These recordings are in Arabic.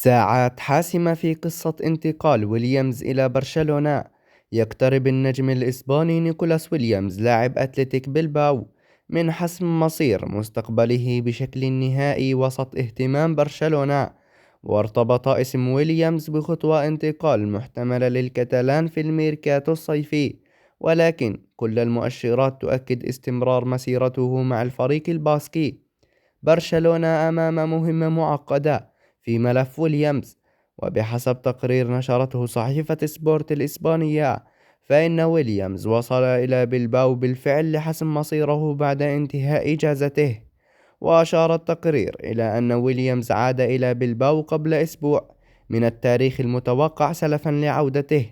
ساعات حاسمة في قصة انتقال ويليامز إلى برشلونة. يقترب النجم الإسباني نيكولاس ويليامز لاعب أتلتيك بلباو من حسم مصير مستقبله بشكل نهائي وسط اهتمام برشلونة، وارتبط اسم ويليامز بخطوة انتقال محتملة للكتالان في الميركاتو الصيفي، ولكن كل المؤشرات تؤكد استمرار مسيرته مع الفريق الباسكي. برشلونة أمام مهمة معقدة في ملف ويليامز، وبحسب تقرير نشرته صحيفة سبورت الإسبانية، فإن ويليامز وصل إلى بلباو بالفعل لحسم مصيره بعد انتهاء إجازته. وأشار التقرير إلى أن ويليامز عاد إلى بلباو قبل أسبوع من التاريخ المتوقع سلفا لعودته.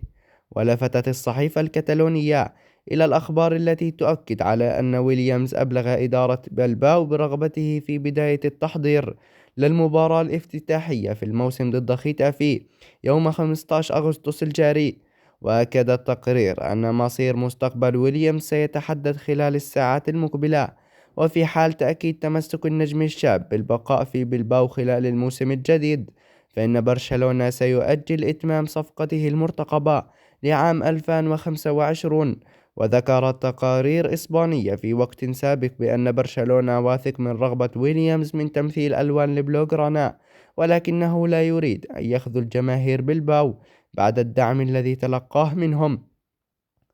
ولفتت الصحيفة الكتالونية إلى الأخبار التي تؤكد على أن ويليامز أبلغ إدارة بلباو برغبته في بداية التحضير للمباراة الافتتاحية في الموسم ضد ختافي يوم 15 أغسطس الجاري. وأكد التقرير أن مصير مستقبل ويليامز سيتحدد خلال الساعات المقبلة، وفي حال تأكيد تمسك النجم الشاب بالبقاء في بلباو خلال الموسم الجديد، فإن برشلونة سيؤجل إتمام صفقته المرتقبة لعام 2025. وذكرت تقارير إسبانية في وقت سابق بأن برشلونة واثق من رغبة ويليامز من تمثيل ألوان البلوغرانا، ولكنه لا يريد أن يخذل جماهير بلباو بعد الدعم الذي تلقاه منهم.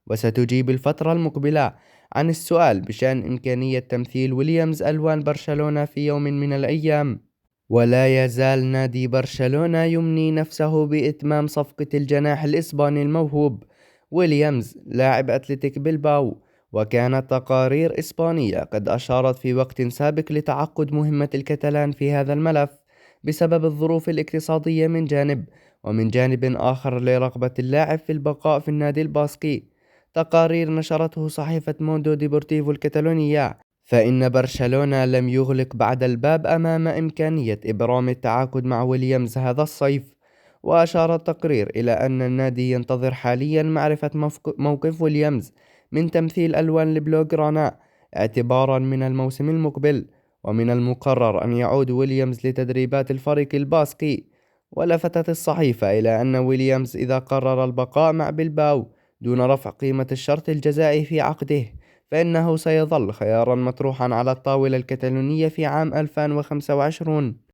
وستجيب الفترة المقبلة عن السؤال بشأن إمكانية تمثيل ويليامز ألوان برشلونة في يوم من الأيام. ولا يزال نادي برشلونة يمني نفسه بإتمام صفقة الجناح الإسباني الموهوب ويليامز لاعب أتلتيك بلباو. وكانت تقارير إسبانية قد أشارت في وقت سابق لتعقد مهمة الكتالان في هذا الملف بسبب الظروف الاقتصادية من جانب، ومن جانب آخر لرغبة اللاعب في البقاء في النادي الباسكي. تقارير نشرته صحيفة موندو ديبورتيفو الكتالونية، فإن برشلونة لم يغلق بعد الباب أمام إمكانية إبرام التعاقد مع ويليامز هذا الصيف. وأشار التقرير إلى أن النادي ينتظر حاليا معرفة موقف ويليامز من تمثيل ألوان البلوغرانا اعتبارا من الموسم المقبل، ومن المقرر أن يعود ويليامز لتدريبات الفريق الباسكي. ولفتت الصحيفة إلى أن ويليامز إذا قرر البقاء مع بلباو دون رفع قيمة الشرط الجزائي في عقده، فإنه سيظل خيارا مطروحا على الطاولة الكتالونية في عام 2025.